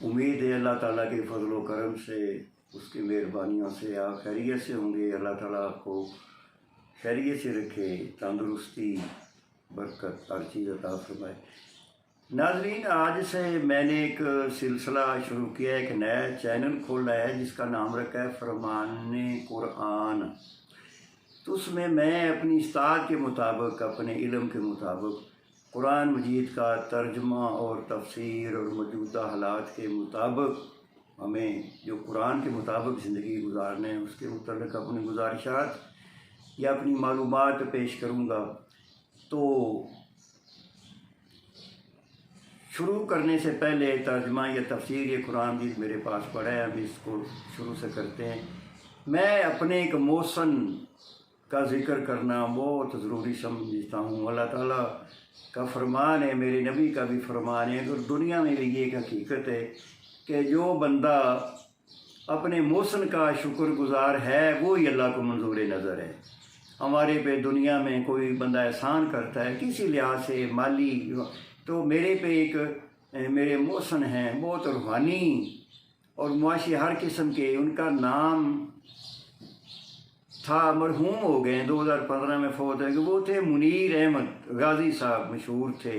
امید ہے اللہ تعالیٰ کے فضل و کرم سے، اس کی مہربانیوں سے آپ خیریت سے ہوں گے۔ اللہ تعالیٰ آپ کو خیریت سے رکھے، تندرستی، برکت، ہر چیز عطا فرمائے۔ ناظرین، آج سے میں نے ایک سلسلہ شروع کیا ہے، ایک نیا چینل کھولا ہے جس کا نام رکھا ہے فرمان قرآن۔ تو اس میں اپنی استاد کے مطابق، اپنے علم کے مطابق قرآن مجید کا ترجمہ اور تفسیر اور موجودہ حالات کے مطابق ہمیں جو قرآن کے مطابق زندگی گزارنے ہیں اس کے متعلق اپنی گزارشات یا اپنی معلومات پیش کروں گا۔ تو شروع کرنے سے پہلے ترجمہ یا تفسیر یہ قرآن مجید میرے پاس پڑا ہے، ہم اس کو شروع سے کرتے ہیں۔ میں اپنے ایک محسن کا ذکر کرنا بہت ضروری سمجھتا ہوں۔ اللہ تعالیٰ کا فرمان ہے، میرے نبی کا بھی فرمان ہے، اور دنیا میں بھی یہ ایک حقیقت ہے کہ جو بندہ اپنے محسن کا شکر گزار ہے وہی اللہ کو منظور نظر ہے۔ ہمارے پہ دنیا میں کوئی بندہ احسان کرتا ہے کسی لحاظ سے مالی، تو میرے پہ ایک میرے محسن ہیں بہت روحانی اور معاشی ہر قسم کے، ان کا نام تھا، مرحوم ہو گئے، 2015 میں فوت ہے، کہ وہ تھے منیر احمد غازی صاحب، مشہور تھے،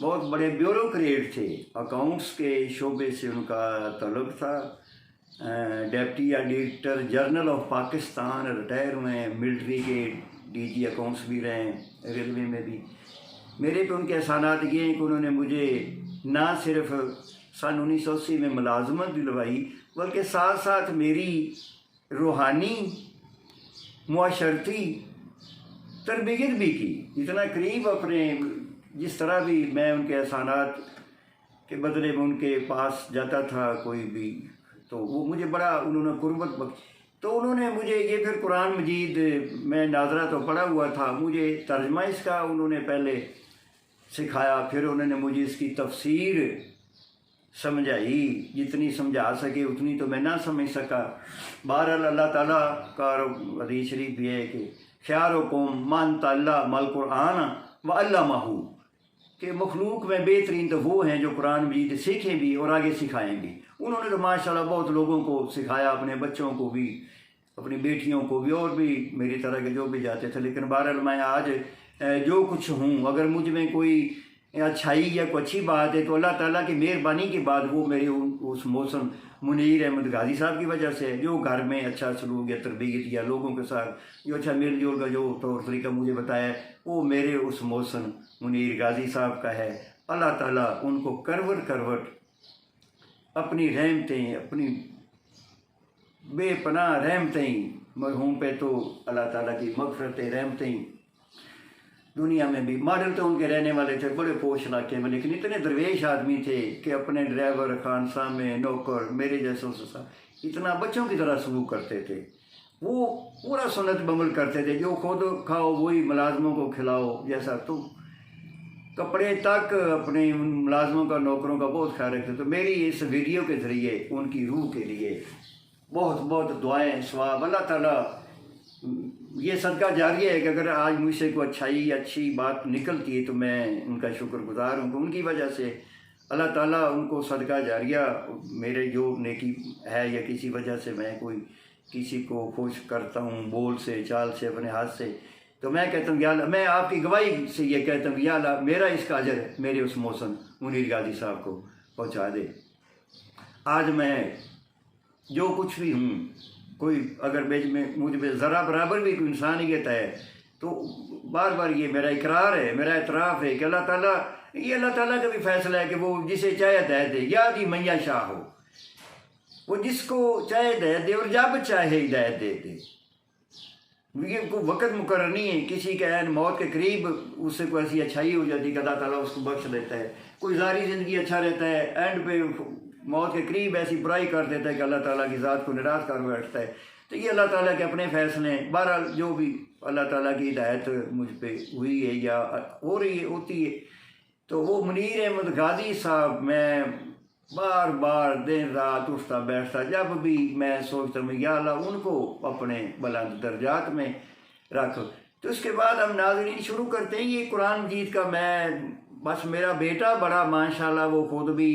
بہت بڑے بیوروکریٹ تھے، اکاؤنٹس کے شعبے سے ان کا تعلق تھا، ڈپٹی یا director general of Pakistan retire ہوئے ہیں، ملٹری کے ڈی جی اکاؤنٹس بھی رہے ہیں، ریلوے میں بھی۔ میرے پہ ان کے احسانات یہ ہیں کہ انہوں نے مجھے نہ صرف سن 1980 میں ملازمت دلوائی بلکہ ساتھ ساتھ میری روحانی معاشرتی تربیت بھی کی، اتنا قریب اپنے، جس طرح بھی میں ان کے احسانات کے بدلے میں ان کے پاس جاتا تھا کوئی بھی، تو وہ مجھے بڑا انہوں نے قربت بخشی۔ تو انہوں نے مجھے یہ پھر قرآن مجید میں ناظرہ تو پڑھا ہوا تھا، مجھے ترجمہ اس کا انہوں نے پہلے سکھایا، پھر انہوں نے مجھے اس کی تفسیر سمجھائی، جتنی سمجھا سکے اتنی تو میں نہ سمجھ سکا۔ بہرحال اللہ تعالیٰ کا حدیث شریف یہ ہے کہ خیارکم من تعلم القرآن وعلمہ، کہ مخلوق میں بہترین تو وہ ہیں جو قرآن مجید سیکھیں بھی اور آگے سکھائیں بھی۔ انہوں نے تو ماشاءاللہ بہت لوگوں کو سکھایا، اپنے بچوں کو بھی، اپنی بیٹیوں کو بھی، اور بھی میری طرح کے جو بھی جاتے تھے۔ لیکن بہرحال میں آج جو کچھ ہوں، اگر مجھ میں کوئی اچھائی یا کوئی اچھی بات ہے تو اللہ تعالیٰ کی مہربانی کے بعد وہ میرے اس موسم منیر احمد غازی صاحب کی وجہ سے، جو گھر میں اچھا سلوک یا تربیت یا لوگوں کے ساتھ جو اچھا مل جل کا جو طور طریقہ مجھے بتایا ہے وہ میرے اس محسن منیر غازی صاحب کا ہے۔ اللہ تعالیٰ ان کو کروٹ کروٹ اپنی رحمتیں، اپنی بے پناہ رحمتیں، مرحوم پہ تو اللہ تعالیٰ کی مغفرتیں، رحمتیں، دنیا میں بھی۔ ماڈل تو ان کے رہنے والے تھے بڑے پوش علاقے میں، لیکن اتنے درویش آدمی تھے کہ اپنے ڈرائیور، خانسامے، نوکر، میرے جیسوں سے اتنا بچوں کی طرح سلوک کرتے تھے۔ وہ پورا سنت بعمل کرتے تھے، جو خود کھاؤ وہی ملازموں کو کھلاؤ جیسا، تو کپڑے تک اپنے ملازموں کا، نوکروں کا بہت خیال رکھتے۔ تو میری اس ویڈیو کے ذریعے ان کی روح کے لیے بہت بہت دعائیں، ثواب، اللہ تعالیٰ یہ صدقہ جاریہ ہے کہ اگر آج مجھ سے کوئی اچھائی، اچھی بات نکلتی ہے تو میں ان کا شکر گزار ہوں کہ ان کی وجہ سے اللہ تعالیٰ ان کو صدقہ جاریہ، میرے جو نیکی ہے یا کسی وجہ سے میں کوئی کسی کو خوش کرتا ہوں بول سے، چال سے، اپنے ہاتھ سے، تو میں کہتا ہوں یا اللہ، میں آپ کی گواہی سے یہ کہتا ہوں یا اللہ میرا اس کا اجر میرے اس محسن منیر غازی صاحب کو پہنچا دے۔ آج میں جو کچھ بھی ہوں، کوئی اگر مجھ میں ذرا برابر بھی کوئی انسانیت ہے تو بار بار یہ میرا اقرار ہے، میرا اعتراف ہے کہ اللہ تعالیٰ، یہ اللہ تعالیٰ کا بھی فیصلہ ہے کہ وہ جسے چاہے ہدایت دے، یادی میاں شاہ ہو، وہ جس کو چاہے ہدایت دے اور جب چاہے ہدایت دے دے۔ یہ کوئی وقت مقرر نہیں ہے، کسی کے عین موت کے قریب اس سے کوئی ایسی اچھائی ہو جاتی کہ اللہ تعالیٰ اس کو بخش دیتا ہے، کوئی ظاہری زندگی اچھا رہتا ہے، اینڈ پہ موت کے قریب ایسی برائی کر دیتا ہے کہ اللہ تعالیٰ کی ذات کو ناراض کر بیٹھتا ہے۔ تو یہ اللہ تعالیٰ کے اپنے فیصلے ہیں۔ بہرحال جو بھی اللہ تعالیٰ کی ہدایت مجھ پہ ہوئی ہے یا ہو رہی ہے، ہوتی ہے، تو وہ منیر احمد غازی صاحب، میں بار بار دن رات اٹھتا بیٹھتا، جب بھی میں سوچتا ہوں یا اللہ ان کو اپنے بلند درجات میں رکھ۔ تو اس کے بعد ہم ناظرین شروع کرتے ہیں یہ قرآن مجید کا۔ میں بس میرا بیٹا بڑا ماشاءاللہ وہ خود بھی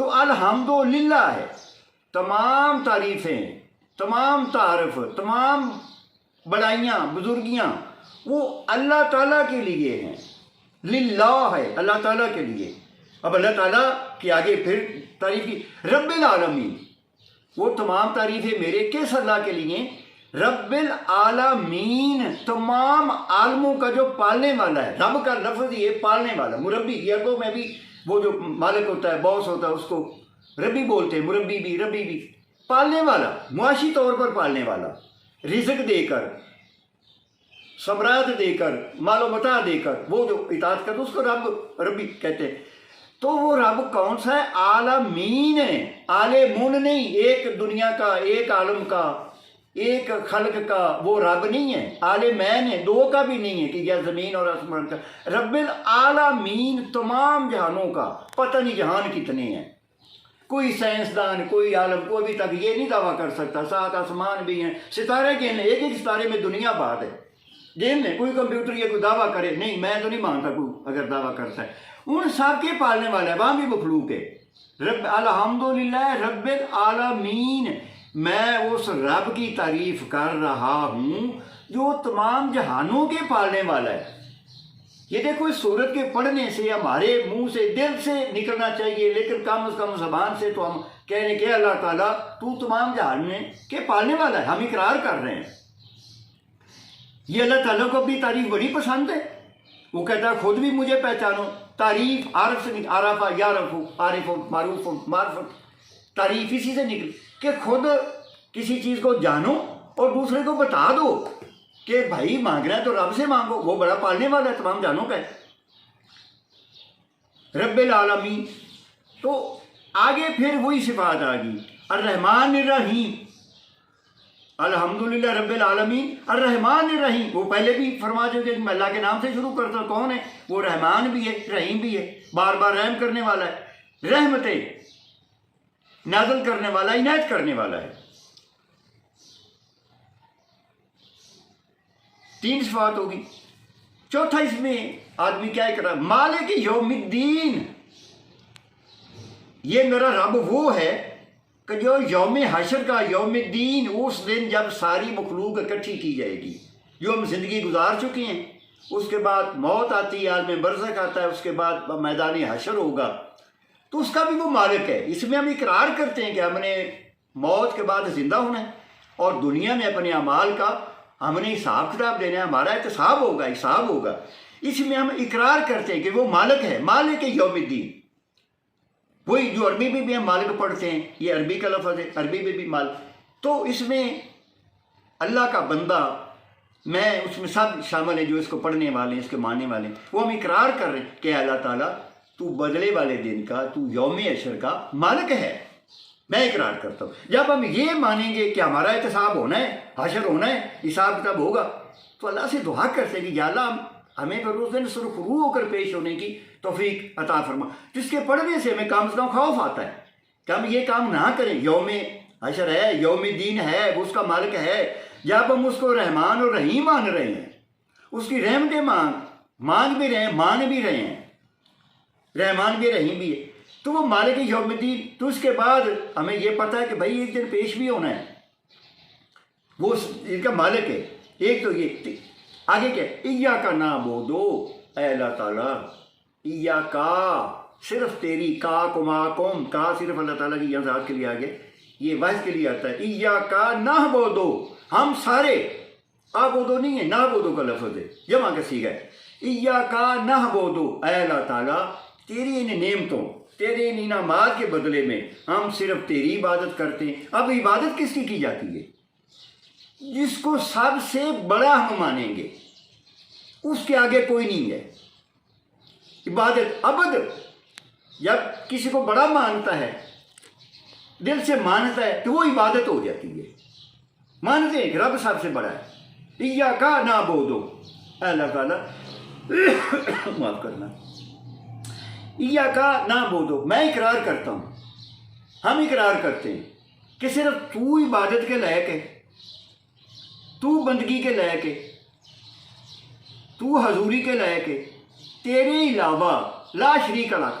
تو الحمدللہ ہے، تمام تعریفیں، تمام تعارف، تمام بڑائیاں، بزرگیاں وہ اللہ تعالیٰ کے لیے ہیں، للہ ہے، اللہ تعالیٰ کے لیے۔ اب اللہ تعالیٰ کی آگے پھر تعریف کی، رب العالمین، وہ تمام تعریفیں میرے کس اللہ کے لیے؟ رب العالمین، تمام عالموں کا جو پالنے والا ہے۔ رب کا لفظ یہ پالنے والا، مربی کی عربوں میں بھی وہ جو مالک ہوتا ہے، باس ہوتا ہے، اس کو ربی بولتے ہیں، مربی بھی، ربی بھی، پالنے والا، معاشی طور پر پالنے والا، رزق دے کر، ثمرات دے کر، مال و متاع دے کر، وہ جو اطاعت کرتا اس کو رب، ربی کہتے ہیں۔ تو وہ رب کون سا ہے؟ عالمین ہے، عالمون نہیں، ایک دنیا کا، ایک عالم کا، ایک خلق کا وہ رب نہیں ہے، عالمین ہے، دو کا بھی نہیں ہے کہ یا زمین اور آسمان کا، رب العالمین، تمام جہانوں کا۔ پتہ نہیں جہان کتنے ہیں، کوئی سائنسدان، کوئی عالم کو ابھی تک یہ نہیں دعویٰ کر سکتا۔ 7 آسمان بھی ہیں، ستارے کے ہیں، ایک ایک ستارے میں دنیا بات ہے، جن میں کوئی کمپیوٹر یا کوئی دعویٰ کرے نہیں، میں تو نہیں مانتا کوئی اگر دعویٰ کرتا ہے، ان سب کے پالنے والا ہے، وہاں بھی مخلوق ہے۔ رب الحمدللہ رب العالمین، میں اس رب کی تعریف کر رہا ہوں جو تمام جہانوں کے پالنے والا ہے۔ یہ دیکھو اس سورت کے پڑھنے سے ہمارے منہ سے، دل سے نکلنا چاہیے، لیکن کم از کم زبان سے تو ہم کہہ رہے ہیں کہ اللہ تعالیٰ تو تمام جہانوں کے پالنے والا ہے، ہم اقرار کر رہے ہیں۔ یہ اللہ تعالیٰ کو اپنی تعریف بڑی پسند ہے، وہ کہتا ہے خود بھی مجھے پہچانو۔ تعریف عارف سے عارفہ، یارف، عارف، معروف، معرفت، تعریف اسی سے نکلی کہ خود کسی چیز کو جانو اور دوسرے کو بتا دو کہ بھائی مانگنا ہے تو رب سے مانگو، وہ بڑا پالنے والا ہے، تمام جانوں کا ہے، رب العالمین۔ تو آگے پھر وہی صفات آ گئی، الرحمن الرحیم، الحمدللہ رب العالمین الرحمن الرحیم۔ وہ پہلے بھی فرما چکے کہ میں اللہ کے نام سے شروع کرتا ہوں، کون ہے وہ؟ رحمان بھی ہے، رحیم بھی ہے، بار بار رحم کرنے والا ہے، رحمتیں نازل کرنے والا، عنایت کرنے والا ہے۔ 3 صفات ہوگی۔ چوتھا اس میں آدمی کیا کر رہا ہے؟ مالک یوم الدین، یہ میرا رب وہ ہے کہ جو یوم حشر کا، یوم الدین، اس دن جب ساری مخلوق اکٹھی کی جائے گی، جو ہم زندگی گزار چکے ہیں، اس کے بعد موت آتی ہے، عالم برزخ آتا ہے، اس کے بعد میدان حشر ہوگا، تو اس کا بھی وہ مالک ہے۔ اس میں ہم اقرار کرتے ہیں کہ ہم نے موت کے بعد زندہ ہونا ہے اور دنیا میں اپنے اعمال کا ہم نے حساب کتاب دینا ہے، ہمارا احتساب ہوگا، حساب ہوگا۔ اس میں ہم اقرار کرتے ہیں کہ وہ مالک ہے، مالک یوم الدین۔ وہی جو عربی میں بھی ہم مالک پڑھتے ہیں، یہ عربی کا لفظ ہے، عربی میں بھی مالک۔ تو اس میں اللہ کا بندہ، میں اس میں سب شامل ہیں جو اس کو پڑھنے والے ہیں، اس کے ماننے والے ہیں، وہ ہم اقرار کر رہے ہیں کہ اللہ تعالیٰ تو بدلے والے دن کا، تو یوم حشر کا مالک ہے۔ میں اقرار کرتا ہوں۔ جب ہم یہ مانیں گے کہ ہمارا احتساب ہونا ہے، حشر ہونا ہے، حساب کتاب ہوگا، تو اللہ سے دعا کرتے ہیں کہ یا اللہ ہمیں پھر اس دن سرخرو ہو کر پیش ہونے کی توفیق عطا فرما، جس کے پڑھنے سے ہمیں کم از کم خوف آتا ہے کہ ہم یہ کام نہ کریں۔ یوم حشر ہے، یوم دین ہے، وہ اس کا مالک ہے۔ جب ہم اس کو رحمان اور رحیم مان رہے ہیں، اس کی رحمتیں مان بھی رہے ہیں، مان بھی رہے ہیں، رحمان بھی رحیم بھی ہے، تو وہ مالک یوم الدین۔ تو اس کے بعد ہمیں یہ پتہ ہے کہ بھائی ایک دن پیش بھی ہونا ہے، وہ ان کا مالک ہے۔ ایک تو یہ آگے کیا، ایاک نعبدو، اے اللہ تعالیٰ ایاک، صرف تیری، کا کما قوم، کا صرف اللہ تعالیٰ کی یہاں ذات کے لیے آگے، یہ واحد کے لیے آتا ہے۔ ایاک نعبدو، ہم سارے، عبدو نہیں ہے، نعبدو کا لفظ ہے، جمع کا صیغہ ہے۔ ایاک نعبدو، اے اللہ تعالیٰ تیری ان نعمتوں، تیرے ان انعامات کے بدلے میں ہم صرف تیری عبادت کرتے ہیں۔ اب عبادت کس کی جاتی ہے؟ جس کو سب سے بڑا ہم مانیں گے، اس کے آگے کوئی نہیں ہے۔ عبادت عبد، جب کسی کو بڑا مانتا ہے، دل سے مانتا ہے، تو وہ عبادت ہو جاتی ہے۔ مانتے ہیں کہ رب سب سے بڑا ہے۔ ایاک نعبدو، اے اللہ تعالیٰ معاف کرنا، ایاک نعبدو، میں اقرار کرتا ہوں، ہم اقرار کرتے ہیں کہ صرف تو عبادت کے لائق ہے، تو بندگی کے لائق ہے، تو حضوری کے لائق ہے، تیرے علاوہ لا شریک لک،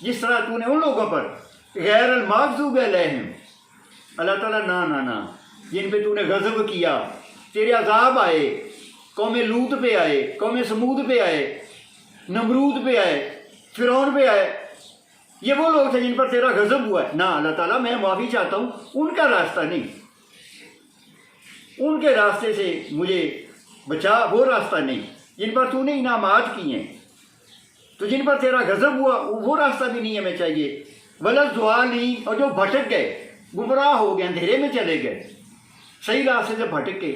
جس طرح تو نے ان لوگوں پر غیر المغضوب علیہم، اللہ تعالیٰ نا جن پہ تو نے غضب کیا، تیرے عذاب آئے، قوم لوط پہ آئے، قوم سمود پہ آئے، نمرود پہ آئے، فرعون پہ آئے، یہ وہ لوگ تھے جن پر تیرا غضب ہوا ہے، نہ اللہ تعالیٰ میں معافی چاہتا ہوں ان کا راستہ نہیں، ان کے راستے سے مجھے بچا، وہ راستہ نہیں جن پر تو نے انعامات کیے ہیں، تو جن پر تیرا غضب ہوا وہ راستہ بھی نہیں ہمیں چاہیے، وَلَضَّالِّينَ، اور جو بھٹک گئے، گمراہ ہو گئے، اندھیرے میں چلے گئے، صحیح راستے سے بھٹک کے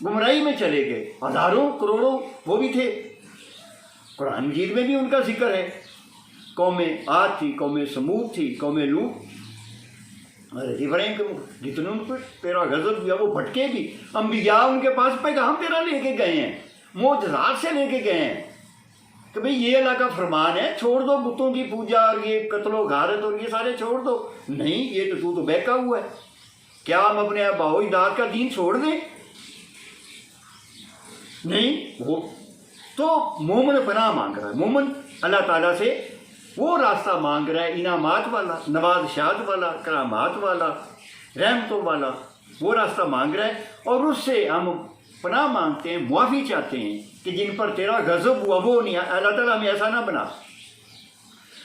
گمراہی میں چلے گئے، ہزاروں کروڑوں وہ بھی تھے، قرآن مجید میں بھی ان کا ذکر ہے، قوم عاد تھی، قوم سمود تھی، قوم لوط، ابراہیم کے جتنے ان پر تیرا غضب ہوا وہ بھٹکے بھی، انبیاء ان کے پاس پیغام تیرا لے کے گئے ہیں، معجزات سے لے کے گئے ہیں کہ بھئی یہ اللہ کا فرمان ہے، چھوڑ دو بتوں کی پوجا اور یہ قتل و غارت اور یہ سارے چھوڑ دو، نہیں یہ تو بہکا ہوا ہے، کیا ہم اپنے آباء و اجداد کا دین چھوڑ دیں؟ نہیں، وہ تو مومن پناہ مانگ رہا ہے، مومن اللہ تعالیٰ سے وہ راستہ مانگ رہا ہے انعامات والا، نوازشات والا، کرامات والا، رحمتوں والا، وہ راستہ مانگ رہا ہے، اور اس سے ہم پناہ مانگتے ہیں، معافی چاہتے ہیں کہ جن پر تیرا غضب ہوا وہ نہیں، اللہ تعالیٰ ہمیں ایسا نہ بنا،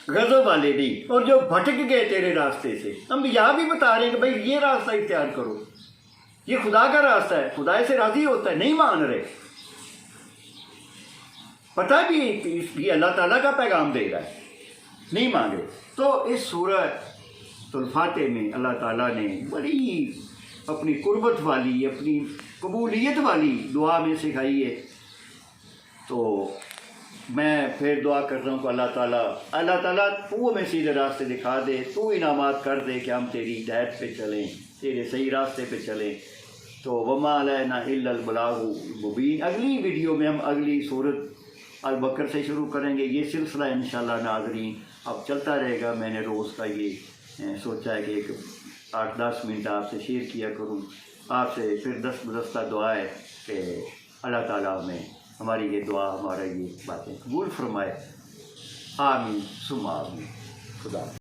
غضب والے نہیں، اور جو بھٹک گئے تیرے راستے سے، ہم یہاں بھی بتا رہے ہیں کہ بھائی یہ راستہ اختیار کرو، یہ خدا کا راستہ ہے، خدا سے راضی ہوتا ہے، نہیں مان رہے، پتہ بھی یہ اللہ تعالیٰ کا پیغام دے رہا ہے، نہیں مانگے۔ تو اس سورۃ الفاتح میں اللہ تعالیٰ نے بڑی اپنی قربت والی، اپنی قبولیت والی دعا میں سکھائی ہے، تو میں پھر دعا کر رہا ہوں کہ اللہ تعالیٰ تو ہمیں سیدھے راستے دکھا دے، تو انعامات کر دے کہ ہم تیری ہدایت پہ چلیں، تیرے صحیح راستے پہ چلیں۔ تو وما علینا الا البلاغ المبین، اگلی ویڈیو میں ہم اگلی سورۃ البقرہ سے شروع کریں گے، یہ سلسلہ انشاءاللہ ناظرین اب چلتا رہے گا۔ میں نے روز کا یہ سوچا ہے کہ ایک 8-10 منٹ آپ سے شیئر کیا کروں، آپ سے پھر دست بدستہ دعا ہے کہ اللہ تعالیٰ ہمیں ہماری یہ دعا، ہمارا یہ باتیں قبول فرمائے، آمین ثم آمین۔ خدا